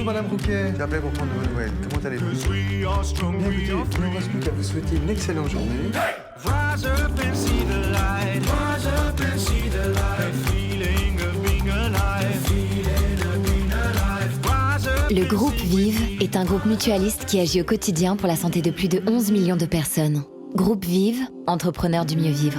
Madame Rouquet. J'ai appelé pour prendre de vos nouvelles. Comment allez-vous? Bien, écoutez, il ne me reste plus qu'à vous souhaiter une excellente journée. Rise up and see the light. Rise up and see the light. Feeling of being alive. Feeling of being alive. Rise up. Le groupe Vive est un groupe mutualiste qui agit au quotidien pour la santé de plus de 11 millions de personnes. Groupe Vive, entrepreneur du mieux vivre.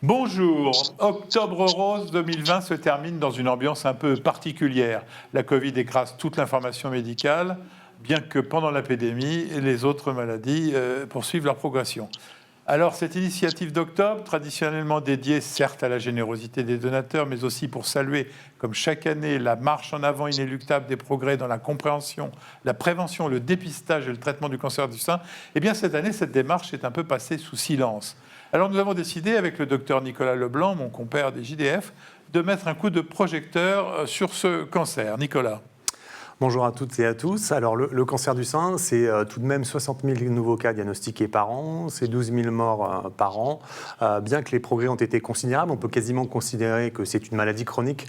Bonjour. Octobre Rose 2020 se termine dans une ambiance un peu particulière. La Covid écrase toute l'information médicale, bien que pendant l'épidémie, les autres maladies poursuivent leur progression. Alors, cette initiative d'octobre, traditionnellement dédiée certes à la générosité des donateurs, mais aussi pour saluer, comme chaque année, la marche en avant inéluctable des progrès dans la compréhension, la prévention, le dépistage et le traitement du cancer du sein, eh bien cette année, cette démarche est un peu passée sous silence. Alors nous avons décidé, avec le docteur Nicolas Leblanc, mon compère des JDF, de mettre un coup de projecteur sur ce cancer. Nicolas. Bonjour à toutes et à tous. Alors le cancer du sein, c'est tout de même 60 000 nouveaux cas diagnostiqués par an, c'est 12 000 morts par an. Bien que les progrès ont été considérables, on peut quasiment considérer que c'est une maladie chronique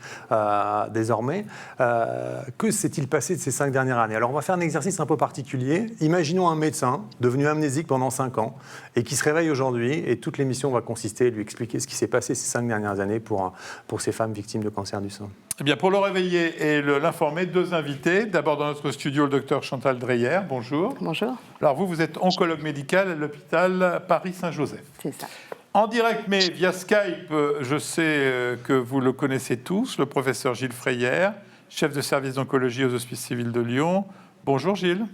désormais. Que s'est-il passé de ces 5 dernières années? Alors on va faire un exercice un peu particulier. Imaginons un médecin devenu amnésique pendant 5 ans et qui se réveille aujourd'hui, et toute l'émission va consister à lui expliquer ce qui s'est passé ces 5 dernières années pour ces femmes victimes de cancer du sein. Eh bien, pour le réveiller et l'informer, 2 invités. D'abord, dans notre studio, le docteur Chantal Dreyer. Bonjour. Bonjour. Alors, vous êtes oncologue médical à l'hôpital Paris-Saint-Joseph. C'est ça. En direct, mais via Skype, je sais que vous le connaissez tous, le professeur Gilles Freyer, chef de service d'oncologie aux Hospices civils de Lyon. Bonjour Gilles.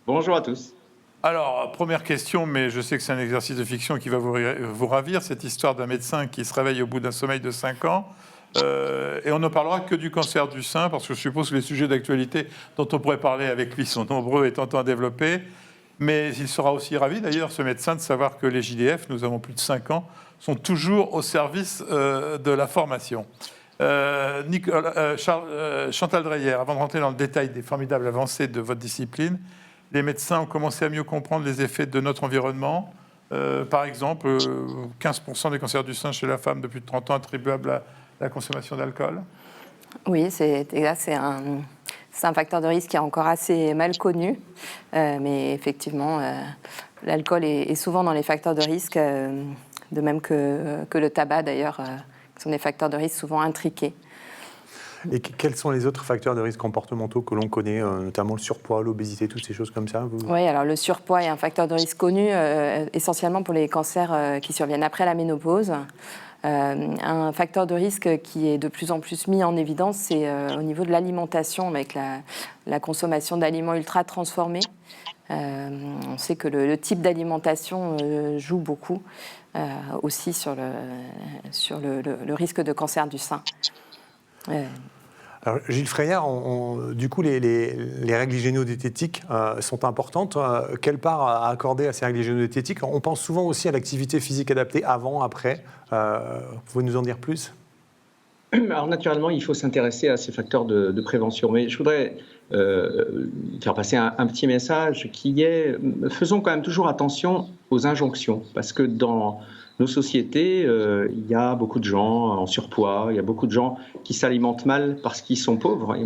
Bonjour à tous. Alors, première question, mais je sais que c'est un exercice de fiction qui va vous ravir, cette histoire d'un médecin qui se réveille au bout d'un sommeil de 5 ans. Et on ne parlera que du cancer du sein, parce que je suppose que les sujets d'actualité dont on pourrait parler avec lui sont nombreux et tentant à développer. Mais il sera aussi ravi, d'ailleurs, ce médecin, de savoir que les JDF, nous avons plus de 5 ans, sont toujours au service de la formation. Chantal Dreyer, avant de rentrer dans le détail des formidables avancées de votre discipline, les médecins ont commencé à mieux comprendre les effets de notre environnement. Par exemple, 15% des cancers du sein chez la femme de plus de 30 ans attribuables à la consommation d'alcool. Oui, c'est un facteur de risque qui est encore assez mal connu. Mais effectivement, l'alcool est souvent dans les facteurs de risque, de même que le tabac d'ailleurs, qui sont des facteurs de risque souvent intriqués. Et quels sont les autres facteurs de risque comportementaux que l'on connaît, notamment le surpoids, l'obésité, toutes ces choses comme ça? Oui, alors le surpoids est un facteur de risque connu, essentiellement pour les cancers qui surviennent après la ménopause. Un facteur de risque qui est de plus en plus mis en évidence, c'est au niveau de l'alimentation, avec la consommation d'aliments ultra transformés. On sait que le type d'alimentation joue beaucoup aussi sur le risque de cancer du sein. Alors, Gilles Freyer, du coup, les règles hygiéno-diététiques sont importantes. Quelle part accorder à ces règles hygiéno-diététiques? On pense souvent aussi à l'activité physique adaptée avant, après. Vous pouvez nous en dire plus? Alors, naturellement, il faut s'intéresser à ces facteurs de prévention. Mais je voudrais faire passer un petit message qui est, faisons quand même toujours attention aux injonctions. Parce que dans nos sociétés, il y a beaucoup de gens en surpoids, il y a beaucoup de gens qui s'alimentent mal parce qu'ils sont pauvres.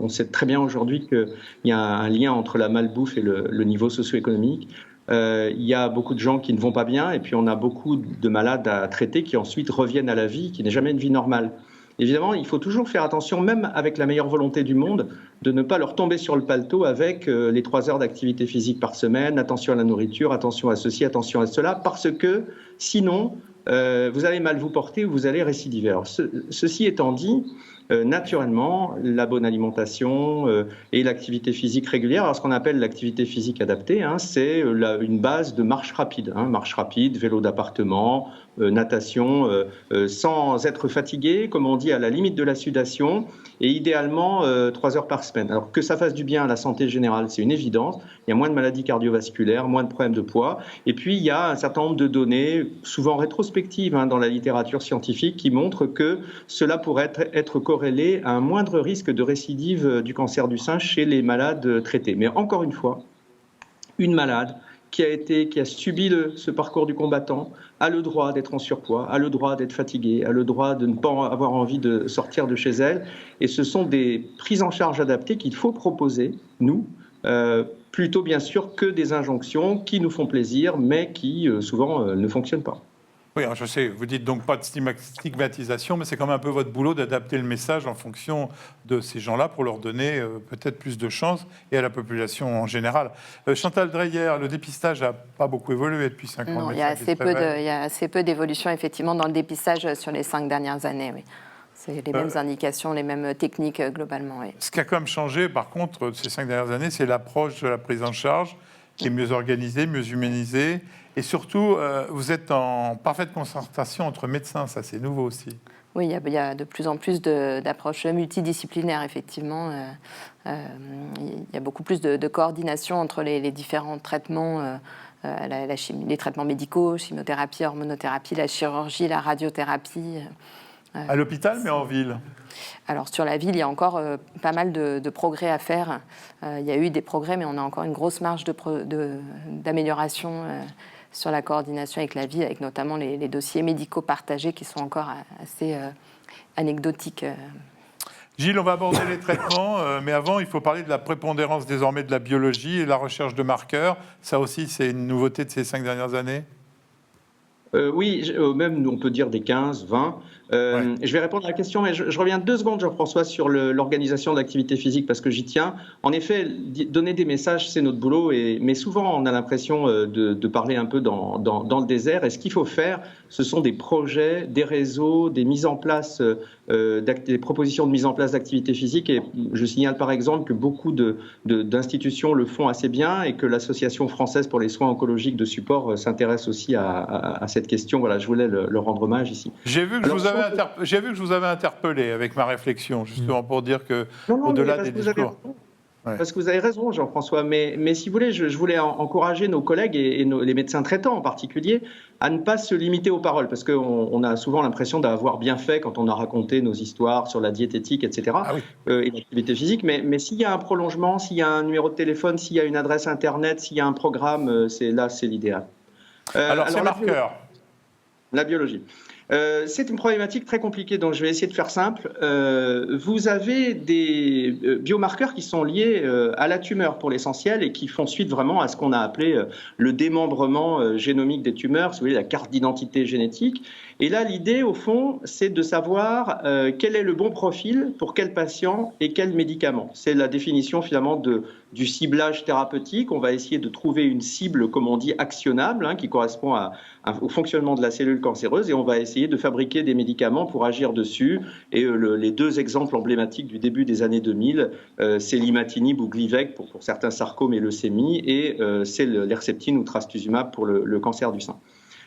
On sait très bien aujourd'hui qu'il y a un lien entre la malbouffe et le niveau socio-économique. Il y a beaucoup de gens qui ne vont pas bien et puis on a beaucoup de malades à traiter qui ensuite reviennent à la vie, qui n'est jamais une vie normale. Évidemment, il faut toujours faire attention, même avec la meilleure volonté du monde, de ne pas leur tomber sur le paletot avec les 3 heures d'activité physique par semaine, attention à la nourriture, attention à ceci, attention à cela, parce que sinon, vous allez mal vous porter ou vous allez récidiver. Alors, ceci étant dit, naturellement, la bonne alimentation et l'activité physique régulière, alors ce qu'on appelle l'activité physique adaptée, c'est une base de marche rapide, vélo d'appartement, natation, sans être fatigué, comme on dit, à la limite de la sudation, et idéalement 3 heures par semaine. Alors que ça fasse du bien à la santé générale, c'est une évidence. Il y a moins de maladies cardiovasculaires, moins de problèmes de poids, et puis il y a un certain nombre de données, souvent rétrospectives dans la littérature scientifique, qui montrent que cela pourrait être corrélé corrélé à un moindre risque de récidive du cancer du sein chez les malades traités. Mais encore une fois, une malade qui a subi ce parcours du combattant a le droit d'être en surpoids, a le droit d'être fatiguée, a le droit de ne pas avoir envie de sortir de chez elle. Et ce sont des prises en charge adaptées qu'il faut proposer, nous, plutôt bien sûr que des injonctions qui nous font plaisir, mais qui souvent ne fonctionnent pas. Oui, alors je sais, vous dites donc pas de stigmatisation, mais c'est quand même un peu votre boulot d'adapter le message en fonction de ces gens-là pour leur donner peut-être plus de chance et à la population en général. Chantal Dreyer, le dépistage n'a pas beaucoup évolué depuis 5 ans. Non, il y a assez peu d'évolution effectivement dans le dépistage sur les 5 dernières années, oui. C'est les mêmes indications, les mêmes techniques globalement, oui. Ce qui a quand même changé, par contre, ces 5 dernières années, c'est l'approche de la prise en charge qui est mieux organisée, mieux humanisée. Et surtout, vous êtes en parfaite concertation entre médecins, ça c'est nouveau aussi. Oui, il y a de plus en plus d'approches multidisciplinaires, effectivement. Il y a beaucoup plus de coordination entre les différents traitements, les traitements médicaux, chimiothérapie, hormonothérapie, la chirurgie, la radiothérapie. À l'hôpital, mais en ville? Alors sur la ville, il y a encore pas mal de progrès à faire. Il y a eu des progrès, mais on a encore une grosse marge d'amélioration sur la coordination avec la ville, avec notamment les dossiers médicaux partagés qui sont encore assez anecdotiques. Gilles, on va aborder les traitements, mais avant, il faut parler de la prépondérance désormais de la biologie et la recherche de marqueurs. Ça aussi, c'est une nouveauté de ces 5 dernières années? Oui, même on peut dire des 15, 20. Ouais. Je vais répondre à la question, mais je reviens 2 secondes, Jean-François, sur l'organisation de l'activité physique, parce que j'y tiens. En effet, donner des messages, c'est notre boulot, mais souvent on a l'impression de parler un peu dans le désert. Et ce qu'il faut faire, ce sont des projets, des réseaux, des mises en place, des propositions de mise en place d'activités physiques. Et je signale par exemple que beaucoup d'institutions le font assez bien et que l'Association française pour les soins oncologiques de support s'intéresse aussi à cette question. Voilà, je voulais le rendre hommage ici. J'ai vu que je vous avais interpellé avec ma réflexion, justement, pour dire que au-delà des discours... Parce que vous avez raison, Jean-François, mais si vous voulez, je voulais encourager nos collègues et les médecins traitants en particulier à ne pas se limiter aux paroles, parce qu'on a souvent l'impression d'avoir bien fait quand on a raconté nos histoires sur la diététique, etc., et l'activité physique, mais s'il y a un prolongement, s'il y a un numéro de téléphone, s'il y a une adresse Internet, s'il y a un programme, c'est l'idéal. Alors c'est marqueur. La biologie. C'est une problématique très compliquée, donc je vais essayer de faire simple. Vous avez des biomarqueurs qui sont liés à la tumeur pour l'essentiel et qui font suite vraiment à ce qu'on a appelé le démembrement génomique des tumeurs, si vous voulez, la carte d'identité génétique. Et là, l'idée, au fond, c'est de savoir quel est le bon profil pour quel patient et quel médicament. C'est la définition finalement du ciblage thérapeutique. On va essayer de trouver une cible, comme on dit, actionnable, qui correspond au fonctionnement de la cellule cancéreuse, et on va essayer de fabriquer des médicaments pour agir dessus. Et les 2 exemples emblématiques du début des années 2000, c'est l'imatinib ou Glivec pour certains sarcomes et leucémies, et c'est l'herceptine ou trastuzumab pour le cancer du sein.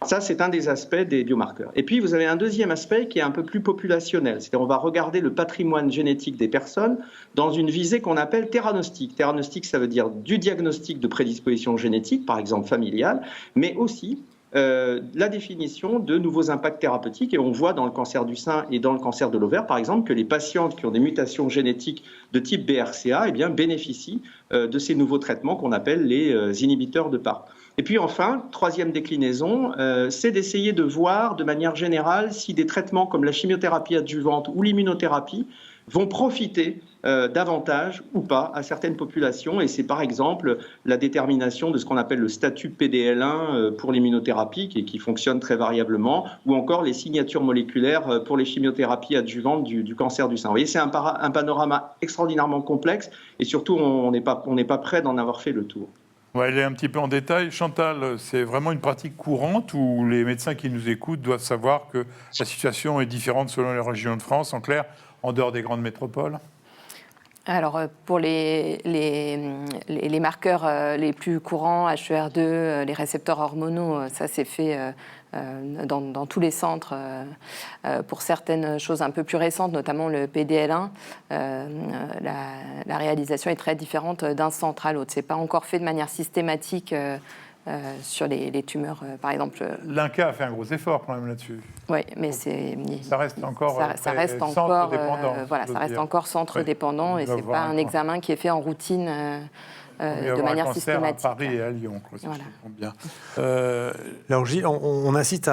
Ça, c'est un des aspects des biomarqueurs. Et puis, vous avez un deuxième aspect qui est un peu plus populationnel. C'est-à-dire, on va regarder le patrimoine génétique des personnes dans une visée qu'on appelle théranostique. Théranostique, ça veut dire du diagnostic de prédisposition génétique, par exemple familiale, mais aussi la définition de nouveaux impacts thérapeutiques. Et on voit dans le cancer du sein et dans le cancer de l'ovaire, par exemple, que les patientes qui ont des mutations génétiques de type BRCA bénéficient de ces nouveaux traitements qu'on appelle les inhibiteurs de PARP. Et puis enfin, 3e déclinaison, c'est d'essayer de voir de manière générale si des traitements comme la chimiothérapie adjuvante ou l'immunothérapie vont profiter davantage ou pas à certaines populations. Et c'est par exemple la détermination de ce qu'on appelle le statut PDL1 pour l'immunothérapie, qui fonctionne très variablement, ou encore les signatures moléculaires pour les chimiothérapies adjuvantes du cancer du sein. Vous voyez, c'est un panorama extraordinairement complexe, et surtout on n'est pas prêt d'en avoir fait le tour. On va aller un petit peu en détail. Chantal, c'est vraiment une pratique courante où les médecins qui nous écoutent doivent savoir que la situation est différente selon les régions de France, en clair, en dehors des grandes métropoles? Alors, pour les marqueurs les plus courants, HER2, les récepteurs hormonaux, ça c'est fait dans tous les centres. Pour certaines choses un peu plus récentes, notamment le PDL1, la réalisation est très différente d'un centre à l'autre. Ce n'est pas encore fait de manière systématique sur les tumeurs, par exemple. L'INCa a fait un gros effort quand même là-dessus. Oui, mais Ça reste encore ça reste centre encore dépendant. voilà, ça reste encore centre dépendant et c'est pas un examen qui est fait en routine de manière systématique. À Paris et à Lyon, quoi, si Voilà. je comprends bien. Alors Gilles, on assiste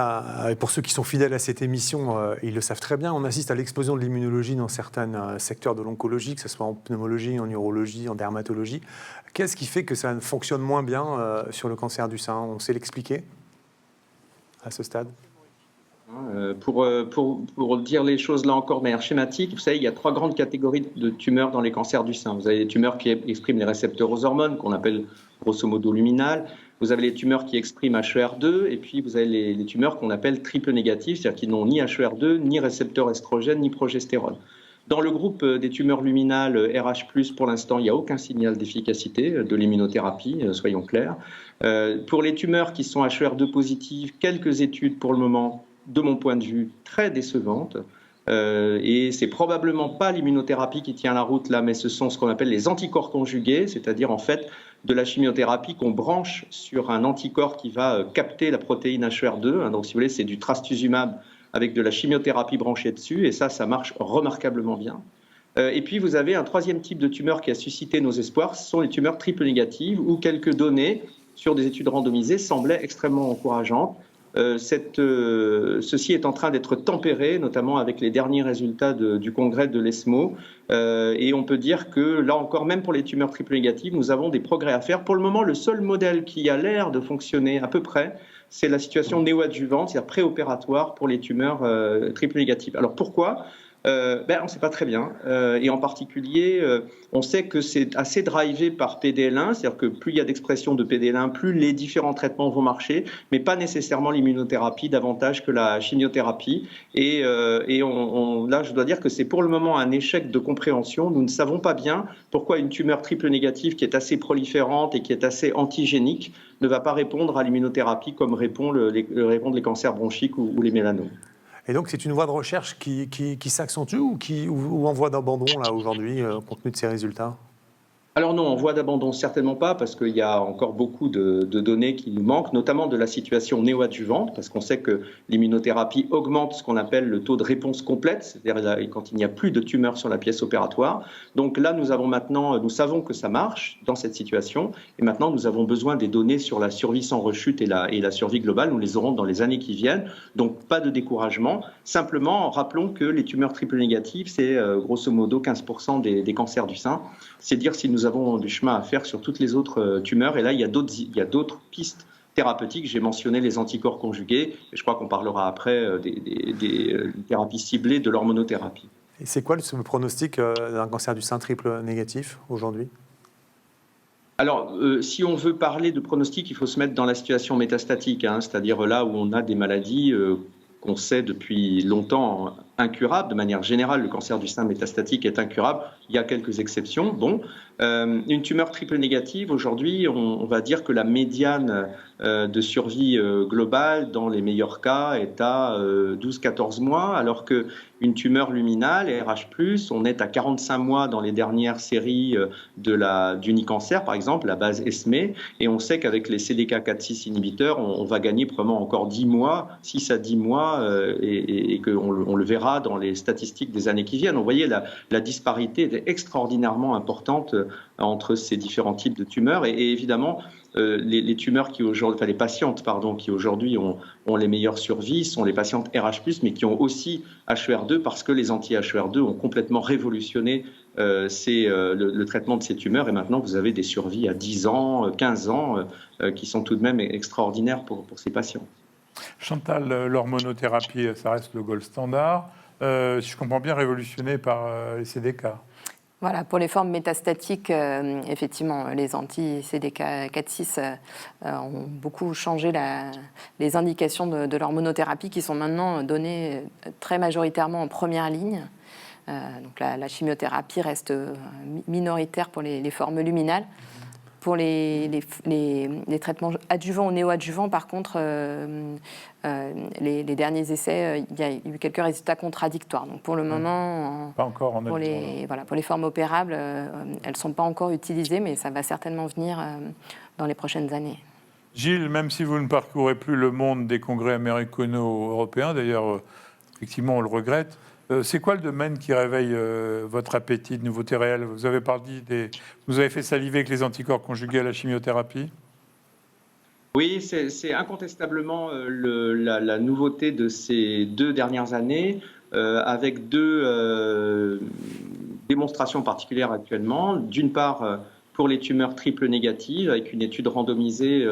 et pour ceux qui sont fidèles à cette émission, ils le savent très bien, on assiste à l'explosion de l'immunologie dans certains secteurs de l'oncologie, que ce soit en pneumologie, en urologie, en dermatologie. Qu'est-ce qui fait que ça fonctionne moins bien sur le cancer du sein? On sait l'expliquer à ce stade? Pour dire les choses là encore de manière schématique, vous savez, il y a 3 grandes catégories de tumeurs dans les cancers du sein. Vous avez les tumeurs qui expriment les récepteurs aux hormones, qu'on appelle grosso modo luminales. Vous avez les tumeurs qui expriment HER2, et puis vous avez les tumeurs qu'on appelle triple négatives, c'est-à-dire qui n'ont ni HER2, ni récepteur estrogène, ni progestérone. Dans le groupe des tumeurs luminales RH+, pour l'instant, il n'y a aucun signal d'efficacité de l'immunothérapie, soyons clairs. Pour les tumeurs qui sont HER2 positives, quelques études pour le moment, de mon point de vue, très décevantes. Et c'est probablement pas l'immunothérapie qui tient la route là, mais ce sont ce qu'on appelle les anticorps conjugués, c'est-à-dire en fait de la chimiothérapie qu'on branche sur un anticorps qui va capter la protéine HER2. Donc si vous voulez, c'est du trastuzumab avec de la chimiothérapie branchée dessus, et ça marche remarquablement bien. Et puis vous avez un 3e type de tumeur qui a suscité nos espoirs, ce sont les tumeurs triple négatives, où quelques données sur des études randomisées semblaient extrêmement encourageantes. Ceci est en train d'être tempéré, notamment avec les derniers résultats du congrès de l'ESMO. Et on peut dire que, là encore, même pour les tumeurs triple négatives, nous avons des progrès à faire. Pour le moment, le seul modèle qui a l'air de fonctionner à peu près, c'est la situation néoadjuvante, c'est-à-dire préopératoire pour les tumeurs triple négatives. Alors pourquoi ? On ne sait pas très bien. Et en particulier, on sait que c'est assez drivé par PDL1, c'est-à-dire que plus il y a d'expression de PDL1, plus les différents traitements vont marcher, mais pas nécessairement l'immunothérapie davantage que la chimiothérapie. Et là, je dois dire que c'est pour le moment un échec de compréhension. Nous ne savons pas bien pourquoi une tumeur triple négative qui est assez proliférante et qui est assez antigénique ne va pas répondre à l'immunothérapie comme répondent les cancers bronchiques ou les mélanomes. Et donc, c'est une voie de recherche qui s'accentue ou en voie d'abandon, là, aujourd'hui, compte tenu de ces résultats? Alors non, en voie d'abandon, certainement pas, parce qu'il y a encore beaucoup de données qui nous manquent, notamment de la situation néoadjuvante, parce qu'on sait que l'immunothérapie augmente ce qu'on appelle le taux de réponse complète, c'est-à-dire quand il n'y a plus de tumeurs sur la pièce opératoire. Donc là, nous savons que ça marche dans cette situation, et maintenant nous avons besoin des données sur la survie sans rechute et la survie globale. Nous les aurons dans les années qui viennent, donc pas de découragement. Simplement, rappelons que les tumeurs triple négatives, c'est grosso modo 15% des cancers du sein. C'est dire si nous avons du chemin à faire sur toutes les autres tumeurs. Et là, il y a d'autres pistes thérapeutiques. J'ai mentionné les anticorps conjugués, et je crois qu'on parlera après des thérapies ciblées de l'hormonothérapie. Et c'est quoi le pronostic d'un cancer du sein triple négatif aujourd'hui ? Alors, si on veut parler de pronostic, il faut se mettre dans la situation métastatique, c'est-à-dire là où on a des maladies qu'on sait depuis longtemps incurables. De manière générale, le cancer du sein métastatique est incurable. Il y a quelques exceptions. Bon, une tumeur triple négative, aujourd'hui, on va dire que la médiane de survie globale, dans les meilleurs cas, est à 12-14 mois, alors qu'une tumeur luminale, RH+, on est à 45 mois dans les dernières séries d'unicancer, par exemple, la base ESME, et on sait qu'avec les CDK4/6 inhibiteurs, on va gagner probablement encore 10 mois, 6 à 10 mois, et qu'on le verra dans les statistiques des années qui viennent. Vous voyez, la disparité est extraordinairement importante entre ces différents types de tumeurs, et évidemment, les tumeurs les patientes qui aujourd'hui ont les meilleures survies sont les patientes RH+, mais qui ont aussi HER2, parce que les anti-HER2 ont complètement révolutionné le traitement de ces tumeurs, et maintenant vous avez des survies à 10 ans, 15 ans, qui sont tout de même extraordinaires pour ces patients. Chantal, l'hormonothérapie, ça reste le gold standard. Si je comprends bien, révolutionné par les CDK. Voilà, pour les formes métastatiques, effectivement, les anti-CDK4/6 ont beaucoup changé les indications de l'hormonothérapie qui sont maintenant données très majoritairement en première ligne. Donc la chimiothérapie reste minoritaire pour les formes luminales. Pour les traitements adjuvants ou néoadjuvants, par contre, les derniers essais, il y a eu quelques résultats contradictoires. Donc pour le moment, pas encore en pour les formes opérables, elles ne sont pas encore utilisées, mais ça va certainement venir dans les prochaines années. Gilles, même si vous ne parcourez plus le monde des congrès américano-européens, d'ailleurs, effectivement, on le regrette, c'est quoi le domaine qui réveille votre appétit de nouveautés réelles? Vous avez fait saliver avec les anticorps conjugués à la chimiothérapie? Oui, c'est incontestablement la nouveauté de ces 2 dernières années, avec 2 démonstrations particulières actuellement. D'une part, pour les tumeurs triples négatives, avec une étude randomisée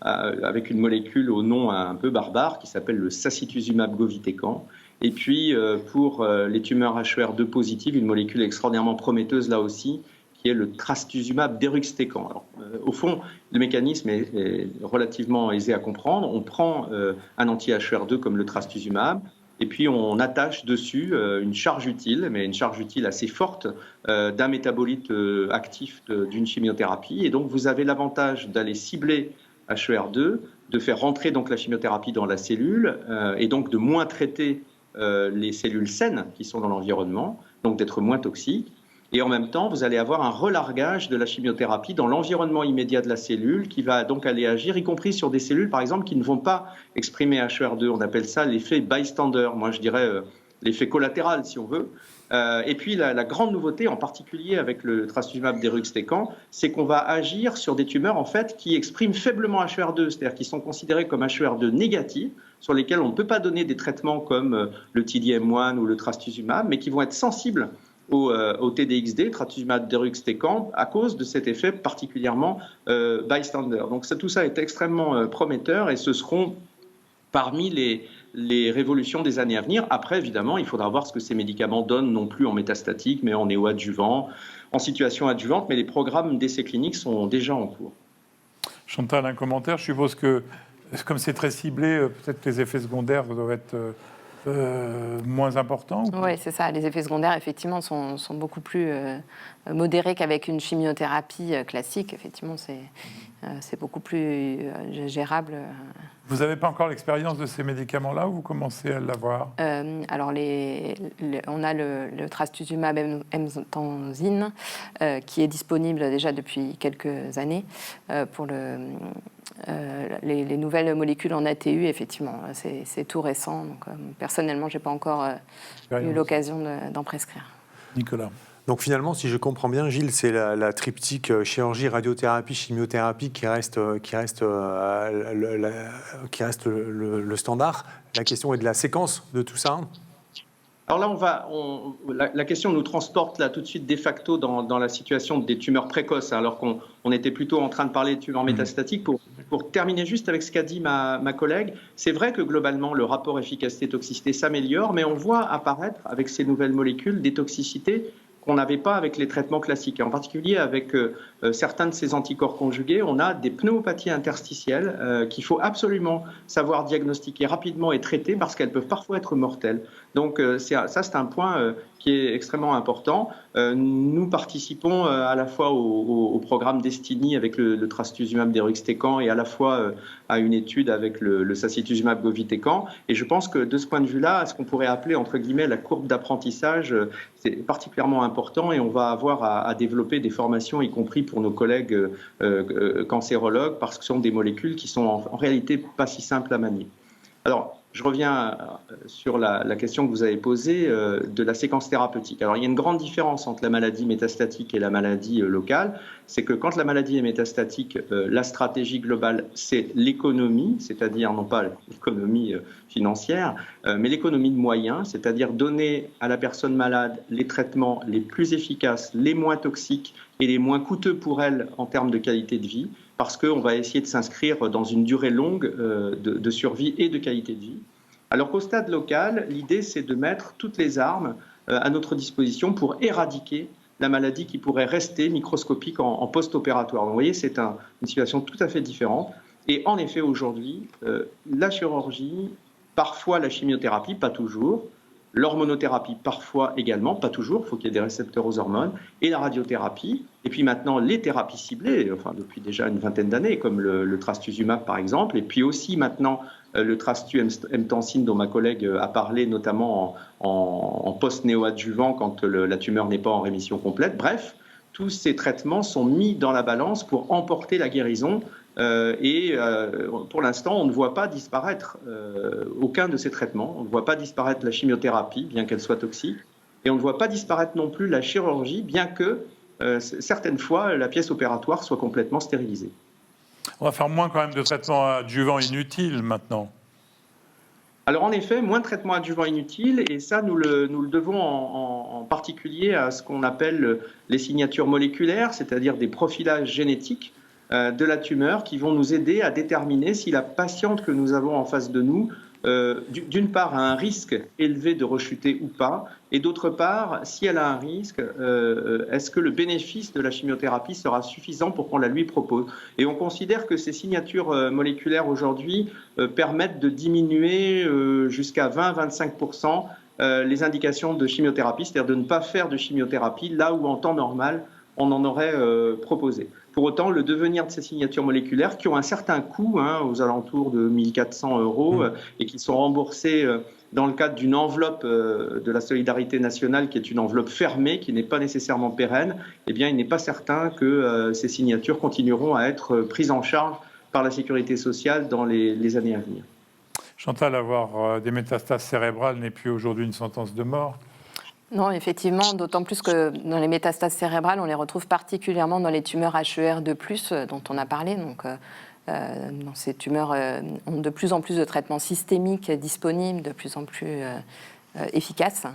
avec une molécule au nom un peu barbare qui s'appelle le sacituzumab govitecan. Et puis pour les tumeurs HER2 positives, une molécule extraordinairement prometteuse là aussi, qui est le trastuzumab deruxtecan. Alors, au fond, le mécanisme est relativement aisé à comprendre. On prend un anti-HER2 comme le trastuzumab, et puis on attache dessus une charge utile, mais une charge utile assez forte, d'un métabolite actif d'une chimiothérapie. Et donc vous avez l'avantage d'aller cibler HER2, de faire rentrer donc la chimiothérapie dans la cellule, et donc de moins traiter les cellules saines qui sont dans l'environnement, donc d'être moins toxiques. Et en même temps, vous allez avoir un relargage de la chimiothérapie dans l'environnement immédiat de la cellule qui va donc aller agir, y compris sur des cellules, par exemple, qui ne vont pas exprimer HER2. On appelle ça l'effet bystander, moi je dirais l'effet collatéral, si on veut. Et puis la grande nouveauté, en particulier avec le trastuzumab deruxtecan, c'est qu'on va agir sur des tumeurs en fait qui expriment faiblement HER2, c'est-à-dire qui sont considérées comme HER2 négatives, sur lesquelles on ne peut pas donner des traitements comme le TDM1 ou le trastuzumab, mais qui vont être sensibles au TDXD, trastuzumab deruxtecan, à cause de cet effet particulièrement bystander. Donc tout ça est extrêmement prometteur et ce seront parmi les révolutions des années à venir. Après, évidemment, il faudra voir ce que ces médicaments donnent, non plus en métastatique, mais en néoadjuvant, en situation adjuvante. Mais les programmes d'essais cliniques sont déjà en cours. Chantal, un commentaire. Je suppose que, comme c'est très ciblé, peut-être que les effets secondaires doivent être moins importants. Oui, c'est ça. Les effets secondaires, effectivement, sont beaucoup plus modérés qu'avec une chimiothérapie classique. Effectivement, c'est beaucoup plus gérable. Vous n'avez pas encore l'expérience de ces médicaments-là ou vous commencez à l'avoir? Alors, on a le trastuzumab emtansine qui est disponible déjà depuis quelques années. Pour les nouvelles molécules en ATU, effectivement, c'est tout récent. Donc, personnellement, je n'ai pas encore eu l'occasion d'en prescrire. Nicolas. Donc finalement, si je comprends bien, Gilles, c'est la triptyque chirurgie, radiothérapie, chimiothérapie qui reste le standard. La question est de la séquence de tout ça. Alors là, la question nous transporte là tout de suite de facto dans la situation des tumeurs précoces, alors qu'on était plutôt en train de parler de tumeurs métastatiques. Pour terminer juste avec ce qu'a dit ma collègue, c'est vrai que globalement, le rapport efficacité-toxicité s'améliore, mais on voit apparaître avec ces nouvelles molécules des toxicités qu'on n'avait pas avec les traitements classiques. Et en particulier avec certains de ces anticorps conjugués, on a des pneumopathies interstitielles qu'il faut absolument savoir diagnostiquer rapidement et traiter parce qu'elles peuvent parfois être mortelles. Donc ça, c'est un point qui est extrêmement important. Nous participons à la fois au programme Destiny avec le trastuzumab deruxtecan et à la fois à une étude avec le sacituzumab govitecan. Et je pense que de ce point de vue-là, ce qu'on pourrait appeler entre guillemets la courbe d'apprentissage, c'est particulièrement important et on va avoir à développer des formations, y compris pour nos collègues cancérologues, parce que ce sont des molécules qui sont en réalité pas si simples à manier. Alors, je reviens sur la question que vous avez posée de la séquence thérapeutique. Alors, il y a une grande différence entre la maladie métastatique et la maladie locale. C'est que quand la maladie est métastatique, la stratégie globale, c'est l'économie, c'est-à-dire non pas l'économie financière, mais l'économie de moyens, c'est-à-dire donner à la personne malade les traitements les plus efficaces, les moins toxiques et les moins coûteux pour elle en termes de qualité de vie, parce qu'on va essayer de s'inscrire dans une durée longue de survie et de qualité de vie. Alors qu'au stade local, l'idée, c'est de mettre toutes les armes à notre disposition pour éradiquer la maladie qui pourrait rester microscopique en post-opératoire. Donc, vous voyez, c'est une situation tout à fait différente. Et en effet, aujourd'hui, la chirurgie, parfois la chimiothérapie, pas toujours, l'hormonothérapie parfois également, pas toujours, il faut qu'il y ait des récepteurs aux hormones, et la radiothérapie, et puis maintenant les thérapies ciblées, enfin depuis déjà une vingtaine d'années, comme le trastuzumab par exemple, et puis aussi maintenant le trastuzumab dont ma collègue a parlé, notamment en post-néoadjuvant quand la tumeur n'est pas en rémission complète. Bref, tous ces traitements sont mis dans la balance pour emporter la guérison Pour l'instant, on ne voit pas disparaître aucun de ces traitements. On ne voit pas disparaître la chimiothérapie, bien qu'elle soit toxique. Et on ne voit pas disparaître non plus la chirurgie, bien que certaines fois, la pièce opératoire soit complètement stérilisée. On va faire moins quand même de traitements adjuvants inutiles maintenant. Alors en effet, moins de traitements adjuvants inutiles, et ça nous le devons en particulier à ce qu'on appelle les signatures moléculaires, c'est-à-dire des profilages génétiques de la tumeur qui vont nous aider à déterminer si la patiente que nous avons en face de nous, d'une part, a un risque élevé de rechuter ou pas, et d'autre part, si elle a un risque, est-ce que le bénéfice de la chimiothérapie sera suffisant pour qu'on la lui propose? Et on considère que ces signatures moléculaires aujourd'hui permettent de diminuer jusqu'à 20-25% les indications de chimiothérapie, c'est-à-dire de ne pas faire de chimiothérapie là où en temps normal on en aurait proposé. Pour autant, le devenir de ces signatures moléculaires, qui ont un certain coût, aux alentours de 1 400 €, et qui sont remboursés dans le cadre d'une enveloppe de la solidarité nationale, qui est une enveloppe fermée, qui n'est pas nécessairement pérenne, eh bien, il n'est pas certain que ces signatures continueront à être prises en charge par la sécurité sociale dans les années à venir. Chantal, avoir des métastases cérébrales n'est plus aujourd'hui une sentence de mort. Non, effectivement, d'autant plus que dans les métastases cérébrales, on les retrouve particulièrement dans les tumeurs HER2+, dont on a parlé. Donc, ces tumeurs ont de plus en plus de traitements systémiques disponibles, de plus en plus efficaces.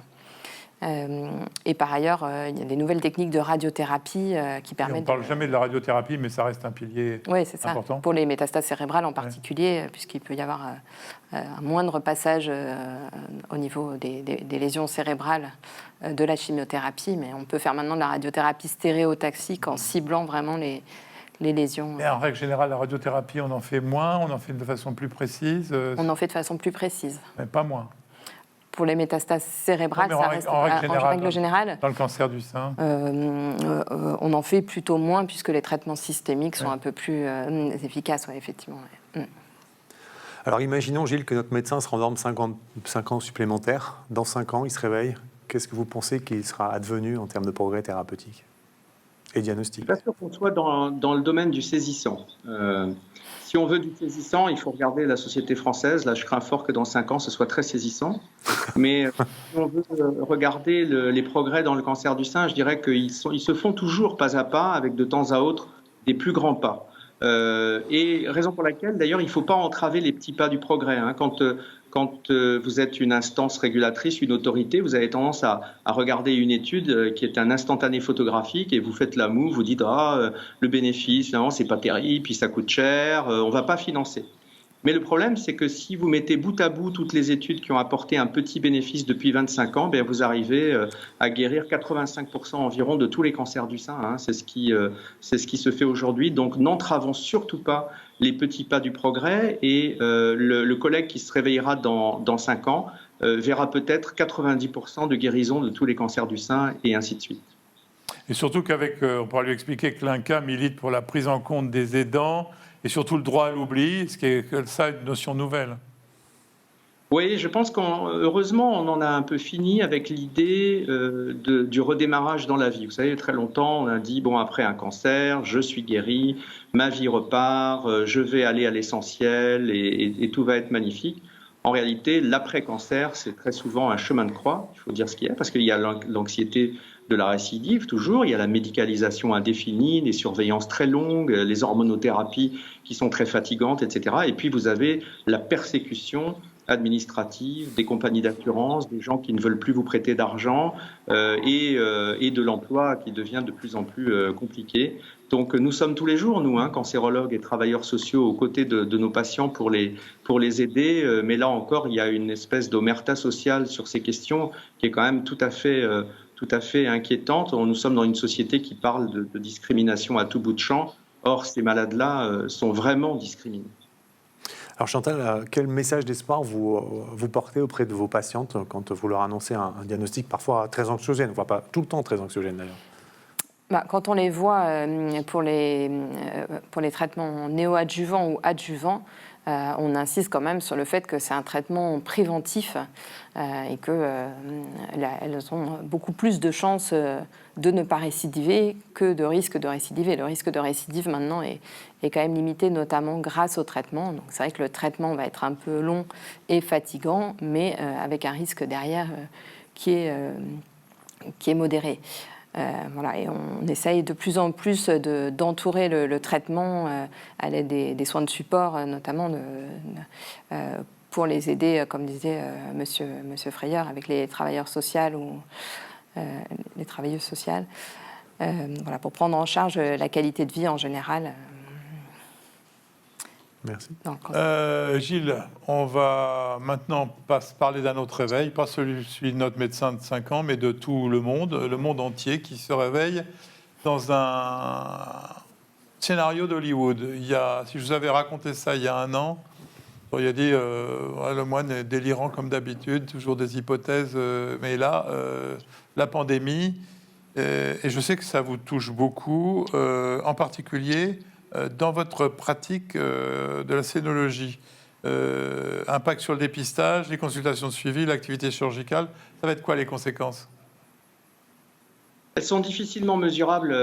Et par ailleurs, il y a des nouvelles techniques de radiothérapie qui permettent... On ne parle jamais de la radiothérapie, mais ça reste un pilier important. Oui, c'est ça. Pour les métastases cérébrales en particulier, puisqu'il peut y avoir un moindre passage au niveau des lésions cérébrales de la chimiothérapie. Mais on peut faire maintenant de la radiothérapie stéréotaxique en ciblant vraiment les lésions. Mais en règle générale, la radiothérapie, on en fait moins, on en fait de façon plus précise. On en fait de façon plus précise. Mais pas moins. Pour les métastases cérébrales, ça reste en règle générale. Dans le cancer du sein on en fait plutôt moins, puisque les traitements systémiques sont un peu plus efficaces, effectivement. Alors imaginons, Gilles, que notre médecin se rendorme 5 ans supplémentaires. Dans 5 ans, il se réveille. Qu'est-ce que vous pensez qu'il sera advenu en termes de progrès thérapeutique et diagnostic? Je ne suis pas sûr qu'on soit dans le domaine du saisissant. Si on veut du saisissant, il faut regarder la société française. Là, je crains fort que dans 5 ans, ce soit très saisissant. Mais si on veut regarder les progrès dans le cancer du sein, je dirais qu'ils se font toujours pas à pas, avec de temps à autre des plus grands pas. Et raison pour laquelle, d'ailleurs, il ne faut pas entraver les petits pas du progrès. Quand vous êtes une instance régulatrice, une autorité, vous avez tendance à regarder une étude qui est un instantané photographique et vous faites la moue, vous dites le bénéfice, non, c'est pas terrible, puis ça coûte cher, on va pas financer. Mais le problème, c'est que si vous mettez bout à bout toutes les études qui ont apporté un petit bénéfice depuis 25 ans, bien vous arrivez à guérir 85% environ de tous les cancers du sein. C'est ce qui se fait aujourd'hui. Donc n'entravons surtout pas les petits pas du progrès. Et le collègue qui se réveillera dans 5 ans verra peut-être 90% de guérison de tous les cancers du sein et ainsi de suite. Et surtout on pourra lui expliquer que l'INCa milite pour la prise en compte des aidants et surtout le droit à l'oubli, ce qui est ça une notion nouvelle. Oui, je pense qu'heureusement, on en a un peu fini avec l'idée du redémarrage dans la vie. Vous savez, très longtemps, on a dit, après un cancer, je suis guéri, ma vie repart, je vais aller à l'essentiel et tout va être magnifique. En réalité, l'après-cancer, c'est très souvent un chemin de croix, il faut dire ce qu'il y a, parce qu'il y a l'anxiété de la récidive, toujours, il y a la médicalisation indéfinie, des surveillances très longues, les hormonothérapies qui sont très fatigantes, etc. Et puis vous avez la persécution administrative des compagnies d'assurance, des gens qui ne veulent plus vous prêter d'argent et de l'emploi qui devient de plus en plus compliqué. Donc nous sommes tous les jours, nous, cancérologues et travailleurs sociaux, aux côtés de nos patients pour les aider. Mais là encore, il y a une espèce d'omerta sociale sur ces questions qui est quand même tout à fait inquiétante. Nous sommes dans une société qui parle de discrimination à tout bout de champ. Or, ces malades-là sont vraiment discriminés. Alors Chantal, quel message d'espoir vous portez auprès de vos patientes quand vous leur annoncez un diagnostic parfois très anxiogène, voire pas tout le temps très anxiogène d'ailleurs? Quand on les voit pour les traitements néoadjuvants ou adjuvants, on insiste quand même sur le fait que c'est un traitement préventif et qu'elles ont beaucoup plus de chances de ne pas récidiver que de risque de récidiver. Le risque de récidive maintenant est quand même limité, notamment grâce au traitement. Donc c'est vrai que le traitement va être un peu long et fatigant, mais avec un risque derrière qui est modéré. Voilà, et on essaye de plus en plus d'entourer le traitement à l'aide des soins de support, notamment pour les aider, comme disait Monsieur Freyer, avec les travailleurs sociaux ou les travailleuses sociales, voilà, pour prendre en charge la qualité de vie en général. Merci. Gilles, on va maintenant parler d'un autre réveil, pas celui de notre médecin de 5 ans, mais de tout le monde entier qui se réveille dans un scénario d'Hollywood. Si je vous avais raconté ça il y a 1 an, vous auriez dit le moine est délirant comme d'habitude, toujours des hypothèses, mais là, la pandémie, et je sais que ça vous touche beaucoup, en particulier dans votre pratique de la scénologie. Impact sur le dépistage, les consultations de suivi, l'activité chirurgicale, ça va être quoi les conséquences ? Elles sont difficilement mesurables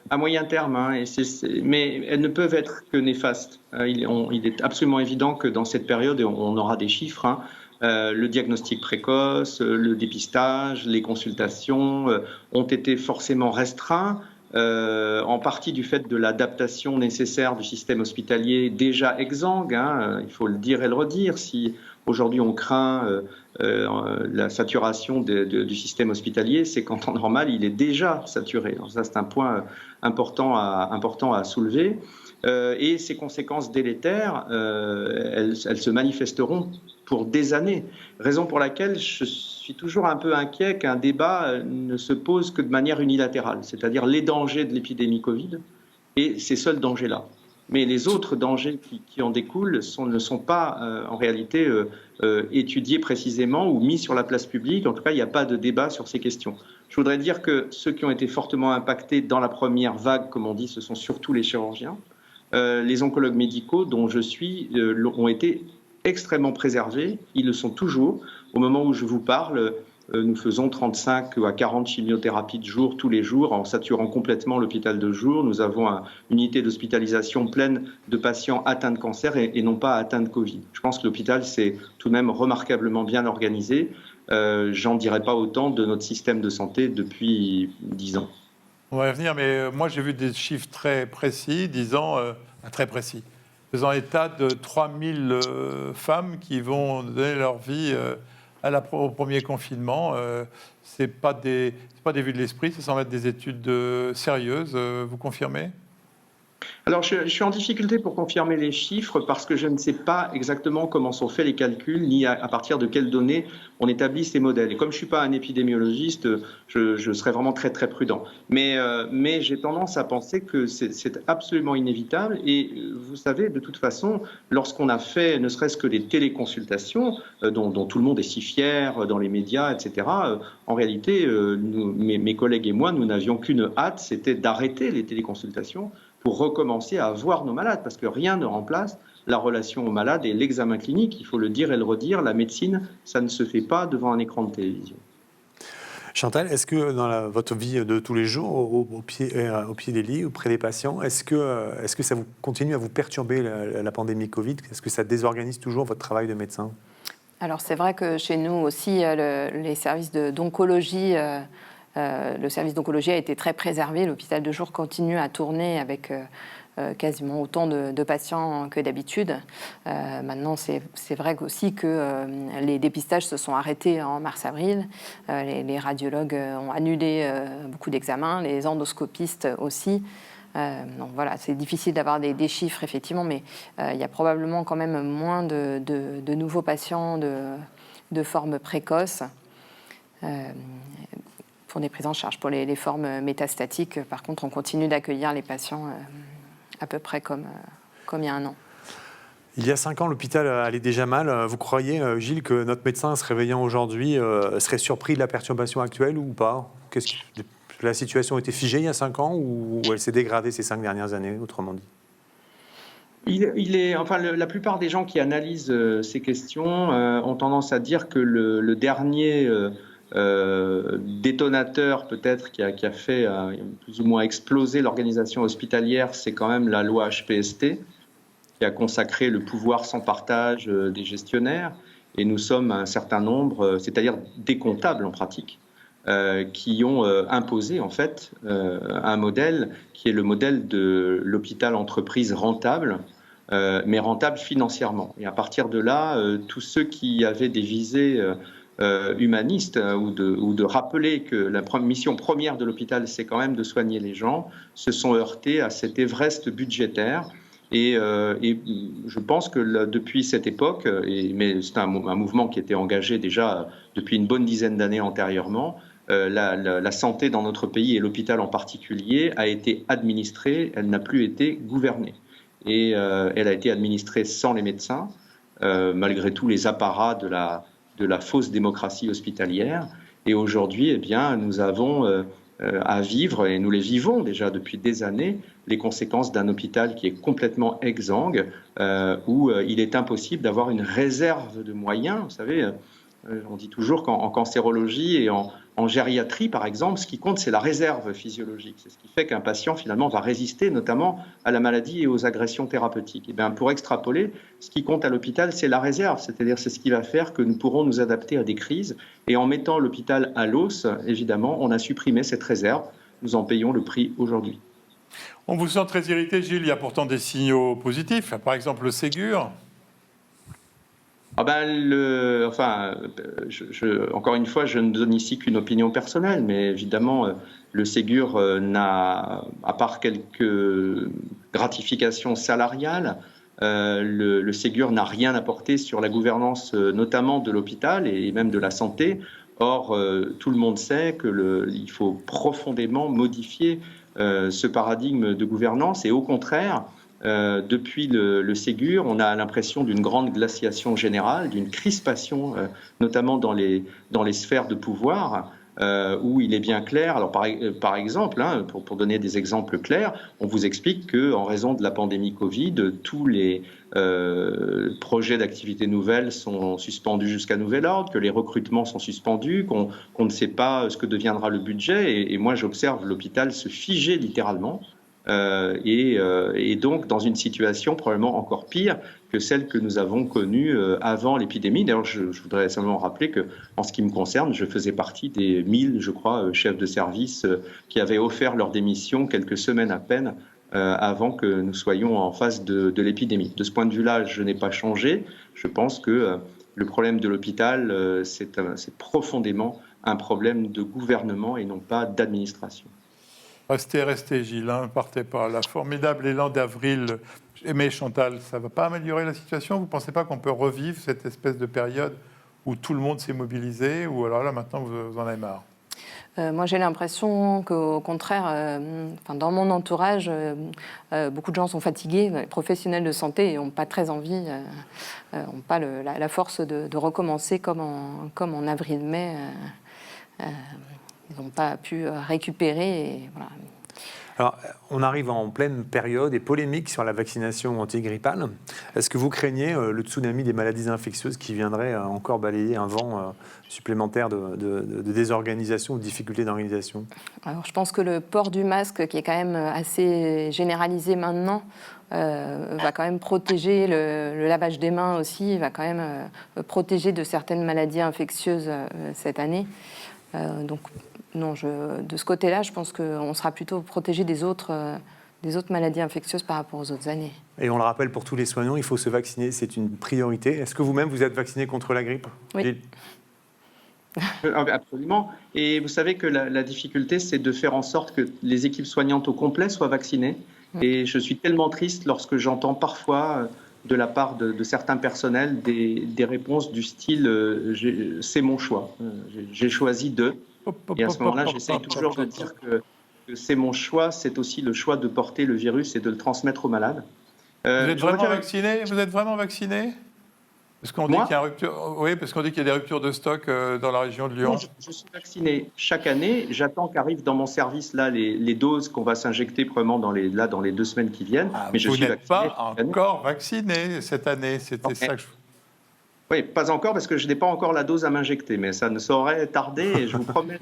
à moyen terme, hein, mais elles ne peuvent être que néfastes. Il est absolument évident que dans cette période, on aura des chiffres, hein, le diagnostic précoce, le dépistage, les consultations ont été forcément restreints, en partie du fait de l'adaptation nécessaire du système hospitalier déjà exsangue, hein, il faut le dire et le redire. Si aujourd'hui on craint la saturation du système hospitalier, c'est qu'en temps normal il est déjà saturé. Donc ça c'est un point important à soulever. Et ces conséquences délétères, elles se manifesteront pour des années. Raison pour laquelle je suis toujours un peu inquiet qu'un débat ne se pose que de manière unilatérale, c'est-à-dire les dangers de l'épidémie Covid et ces seuls dangers-là. Mais les autres dangers qui en découlent ne sont pas en réalité étudiés précisément ou mis sur la place publique. En tout cas, il n'y a pas de débat sur ces questions. Je voudrais dire que ceux qui ont été fortement impactés dans la première vague, comme on dit, ce sont surtout les chirurgiens. Les oncologues médicaux, dont je suis, ont été extrêmement préservés. Ils le sont toujours. Au moment où je vous parle, nous faisons 35 à 40 chimiothérapies de jour, tous les jours, en saturant complètement l'hôpital de jour. Nous avons une unité d'hospitalisation pleine de patients atteints de cancer et non pas atteints de Covid. Je pense que l'hôpital s'est tout de même remarquablement bien organisé. J'en dirais pas autant de notre système de santé depuis 10 ans. On va y revenir, mais moi j'ai vu des chiffres très précis, très précis, faisant état de 3000 femmes qui vont donner leur vie au premier confinement. C'est pas des vues de l'esprit, c'est sans mettre des études sérieuses. Vous confirmez ? Alors, je suis en difficulté pour confirmer les chiffres parce que je ne sais pas exactement comment sont faits les calculs, ni à partir de quelles données on établit ces modèles. Et comme je ne suis pas un épidémiologiste, je serais vraiment très, très prudent. Mais j'ai tendance à penser que c'est absolument inévitable. Et vous savez, de toute façon, lorsqu'on a fait ne serait-ce que les téléconsultations, dont tout le monde est si fier dans les médias, etc., en réalité, mes collègues et moi, nous n'avions qu'une hâte, c'était d'arrêter les téléconsultations pour recommencer à voir nos malades, parce que rien ne remplace la relation aux malades et l'examen clinique. Il faut le dire et le redire, la médecine, ça ne se fait pas devant un écran de télévision. Chantal, est-ce que dans votre vie de tous les jours, au pied des lits, auprès des patients, est-ce que ça continue à vous perturber la pandémie Covid ? Est-ce que ça désorganise toujours votre travail de médecin ? Alors c'est vrai que chez nous aussi, les services d'oncologie... le service d'oncologie a été très préservé. L'hôpital de jour continue à tourner avec quasiment autant de patients que d'habitude. Maintenant, c'est vrai aussi que les dépistages se sont arrêtés en mars-avril. Les radiologues ont annulé beaucoup d'examens, les endoscopistes aussi. Donc voilà, c'est difficile d'avoir des chiffres, effectivement, mais il y a probablement quand même moins de nouveaux patients de forme précoce. Pour des prises en charge. Pour les formes métastatiques, par contre, on continue d'accueillir les patients à peu près comme il y a 1 an. Il y a 5 ans, l'hôpital allait déjà mal. Vous croyez, Gilles, que notre médecin, se réveillant aujourd'hui, serait surpris de la perturbation actuelle ou pas ? La situation était figée il y a 5 ans ou elle s'est dégradée ces 5 dernières années, autrement dit ? La plupart des gens qui analysent ces questions ont tendance à dire que le dernier détonateur peut-être qui a fait plus ou moins exploser l'organisation hospitalière, c'est quand même la loi HPST, qui a consacré le pouvoir sans partage des gestionnaires. Et nous sommes un certain nombre, c'est-à-dire des comptables en pratique, qui ont imposé en fait un modèle qui est le modèle de l'hôpital entreprise rentable, mais rentable financièrement. Et à partir de là, tous ceux qui avaient des visées humanistes ou de rappeler que la mission première de l'hôpital, c'est quand même de soigner les gens, se sont heurtés à cet Everest budgétaire. Et je pense que depuis cette époque, mais c'est un mouvement qui était engagé déjà depuis une bonne dizaine d'années antérieurement, la santé dans notre pays et l'hôpital en particulier a été administrée, elle n'a plus été gouvernée. Et elle a été administrée sans les médecins, malgré tous les apparats de la fausse démocratie hospitalière. Et aujourd'hui, eh bien, nous avons à vivre, et nous les vivons déjà depuis des années, les conséquences d'un hôpital qui est complètement exsangue, où il est impossible d'avoir une réserve de moyens. Vous savez, on dit toujours qu'en cancérologie et en gériatrie, par exemple, ce qui compte, c'est la réserve physiologique. C'est ce qui fait qu'un patient, finalement, va résister notamment à la maladie et aux agressions thérapeutiques. Et bien, pour extrapoler, ce qui compte à l'hôpital, c'est la réserve, c'est-à-dire c'est ce qui va faire que nous pourrons nous adapter à des crises. Et en mettant l'hôpital à l'os, évidemment, on a supprimé cette réserve. Nous en payons le prix aujourd'hui. On vous sent très irrité, Gilles. Il y a pourtant des signaux positifs. Par exemple, le Ségur. Encore une fois, je ne donne ici qu'une opinion personnelle, mais évidemment, le Ségur n'a, à part quelques gratifications salariales, le Ségur n'a rien apporté sur la gouvernance, notamment de l'hôpital et même de la santé. Or, tout le monde sait qu'il faut profondément modifier ce paradigme de gouvernance et au contraire, depuis le Ségur, on a l'impression d'une grande glaciation générale, d'une crispation, notamment dans les sphères de pouvoir, où il est bien clair. Alors, par exemple, pour donner des exemples clairs, on vous explique qu'en raison de la pandémie Covid, tous les projets d'activités nouvelles sont suspendus jusqu'à nouvel ordre, que les recrutements sont suspendus, qu'on ne sait pas ce que deviendra le budget. Et moi, j'observe l'hôpital se figer littéralement. Et donc dans une situation probablement encore pire que celle que nous avons connue avant l'épidémie. D'ailleurs, je voudrais simplement rappeler que, en ce qui me concerne, je faisais partie des 1000, je crois, chefs de service qui avaient offert leur démission quelques semaines à peine avant que nous soyons en face de l'épidémie. De ce point de vue-là, je n'ai pas changé. Je pense que le problème de l'hôpital, c'est profondément un problème de gouvernement et non pas d'administration. Restez, Gilles, ne partez pas. La formidable élan d'avril, mais Chantal, ça ne va pas améliorer la situation? Vous ne pensez pas qu'on peut revivre cette espèce de période où tout le monde s'est mobilisé, ou alors là, maintenant, vous en avez marre? Moi, j'ai l'impression qu'au contraire, dans mon entourage, beaucoup de gens sont fatigués, les professionnels de santé, et n'ont pas très envie, n'ont pas la force de recommencer comme en avril-mai. Ils n'ont pas pu récupérer. Et voilà. Alors, on arrive en pleine période et polémique sur la vaccination antigrippale. Est-ce que vous craignez le tsunami des maladies infectieuses qui viendrait encore balayer un vent supplémentaire de désorganisation ou de difficultés d'organisation? Alors, je pense que le port du masque, qui est quand même assez généralisé maintenant, va quand même protéger le lavage des mains aussi, va quand même protéger de certaines maladies infectieuses cette année. Donc, non, de ce côté-là, je pense qu'on sera plutôt protégé des autres maladies infectieuses par rapport aux autres années. Et on le rappelle pour tous les soignants, il faut se vacciner, c'est une priorité. Est-ce que vous-même, vous êtes vacciné contre la grippe? Oui. Absolument. Et vous savez que la difficulté, c'est de faire en sorte que les équipes soignantes au complet soient vaccinées. Et je suis tellement triste lorsque j'entends parfois de la part de certains personnels des réponses du style « c'est mon choix, j'ai choisi de ». Et à ce moment-là, j'essaye toujours de dire que c'est mon choix, c'est aussi le choix de porter le virus et de le transmettre aux malades. Vous êtes vraiment vacciné? Vous êtes vraiment vacciné? Parce qu'on dit qu'il y a une rupture, oui, parce qu'on dit qu'il y a des ruptures de stock dans la région de Lyon. Non, je suis vacciné chaque année. J'attends qu'arrivent dans mon service là les doses qu'on va s'injecter probablement dans les 2 semaines qui viennent. Ah, mais je vous suis n'êtes vacciné pas chaque année. encore vacciné cette année, c'était ça que je... Oui, pas encore parce que je n'ai pas encore la dose à m'injecter, mais ça ne saurait tarder et je vous promets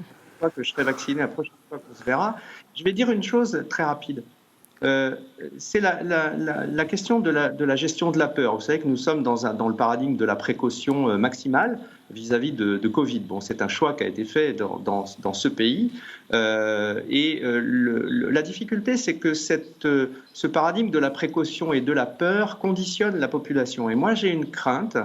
que je serai vacciné la prochaine fois qu'on se verra. Je vais dire une chose très rapide. C'est la question de la gestion de la peur. Vous savez que nous sommes dans le paradigme de la précaution maximale vis-à-vis de Covid. Bon, c'est un choix qui a été fait dans ce pays. La difficulté, c'est que ce paradigme de la précaution et de la peur conditionne la population. Et moi, j'ai une crainte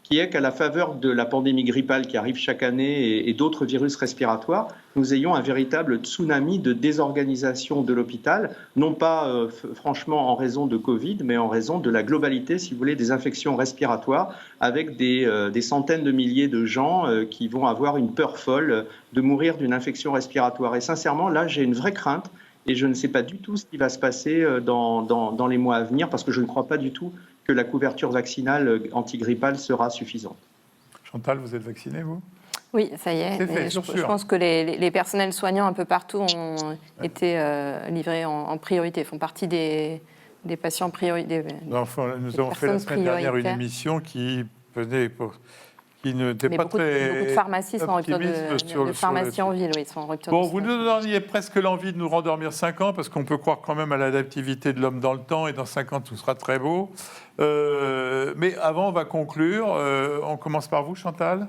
qui est qu'à la faveur de la pandémie grippale qui arrive chaque année et d'autres virus respiratoires, nous ayons un véritable tsunami de désorganisation de l'hôpital, non pas franchement en raison de Covid, mais en raison de la globalité, si vous voulez, des infections respiratoires, avec des centaines de milliers de gens qui vont avoir une peur folle de mourir d'une infection respiratoire. Et sincèrement, là, j'ai une vraie crainte. Et je ne sais pas du tout ce qui va se passer dans les mois à venir, parce que je ne crois pas du tout que la couverture vaccinale antigrippale sera suffisante. Chantal, vous êtes vaccinée, vous ? Oui, ça y est. C'est fait, Je pense que les personnels soignants un peu partout ont été livrés en priorité, font partie des patients prioritaires. Nous avons fait la semaine dernière une émission qui n'était pas très... Beaucoup de pharmacies sont en rupture de pharmacie en ville, oui, sont en rupture de Bon, vous nous donniez presque l'envie de nous rendormir 5 ans, parce qu'on peut croire quand même à l'adaptivité de l'homme dans le temps, et dans 5 ans, tout sera très beau. Mais avant, on va conclure. On commence par vous, Chantal ?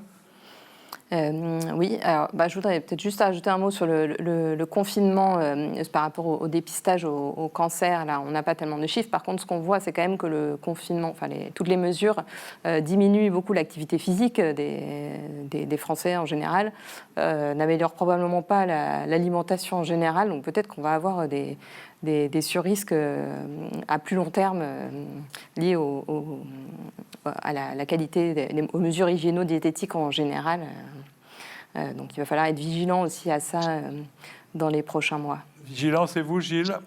Oui, alors, je voudrais peut-être juste ajouter un mot sur le confinement par rapport au dépistage au cancer. Là, on n'a pas tellement de chiffres. Par contre, ce qu'on voit, c'est quand même que le confinement, toutes les mesures diminuent beaucoup l'activité physique des Français en général, n'améliorent probablement pas l'alimentation en général. Donc peut-être qu'on va avoir des surrisques à plus long terme liés à la qualité, aux mesures hygiéno-diététiques en général. Donc il va falloir être vigilant aussi à ça dans les prochains mois. Vigilance, et vous, Gilles ?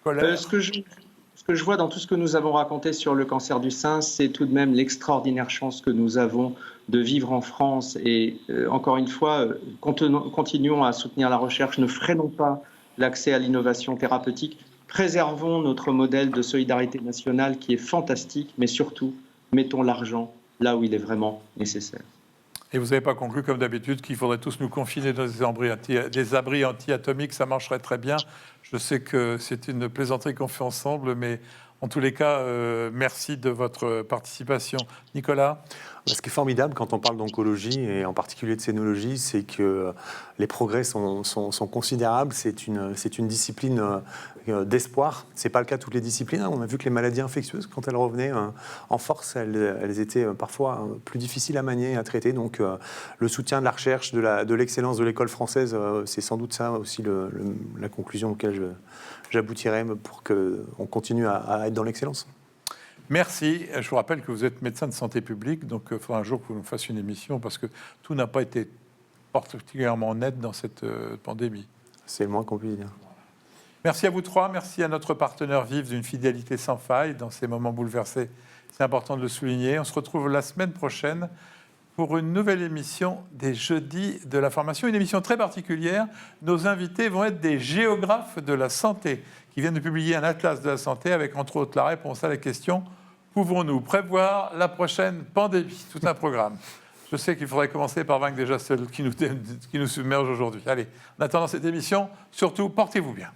Ce que je vois dans tout ce que nous avons raconté sur le cancer du sein, c'est tout de même l'extraordinaire chance que nous avons de vivre en France. Et encore une fois, continuons à soutenir la recherche, ne freinons pas l'accès à l'innovation thérapeutique, préservons notre modèle de solidarité nationale qui est fantastique, mais surtout, mettons l'argent là où il est vraiment nécessaire. Et vous n'avez pas conclu, comme d'habitude, qu'il faudrait tous nous confiner dans des abris anti-atomiques, ça marcherait très bien. Je sais que c'est une plaisanterie qu'on fait ensemble, mais en tous les cas, merci de votre participation. Nicolas ? Ce qui est formidable quand on parle d'oncologie, et en particulier de cénologie, c'est que les progrès sont considérables. C'est une discipline d'espoir. Ce n'est pas le cas de toutes les disciplines. On a vu que les maladies infectieuses, quand elles revenaient en force, elles étaient parfois plus difficiles à manier et à traiter. Donc le soutien de la recherche, de l'excellence de l'école française, c'est sans doute ça aussi la conclusion auquel j'aboutirai pour qu'on continue à être dans l'excellence. Merci. Je vous rappelle que vous êtes médecin de santé publique, donc il faudra un jour que vous nous fassiez une émission, parce que tout n'a pas été particulièrement net dans cette pandémie. C'est le moins qu'on puisse dire. Merci à vous trois. Merci à notre partenaire Vive d'une fidélité sans faille dans ces moments bouleversés. C'est important de le souligner. On se retrouve la semaine prochaine pour une nouvelle émission des Jeudis de la Formation, une émission très particulière. Nos invités vont être des géographes de la santé qui viennent de publier un atlas de la santé avec, entre autres, la réponse à la question « Pouvons-nous prévoir la prochaine pandémie ?» Tout un programme. Je sais qu'il faudrait commencer par vaincre déjà celle qui nous submerge aujourd'hui. Allez, en attendant cette émission, surtout, portez-vous bien.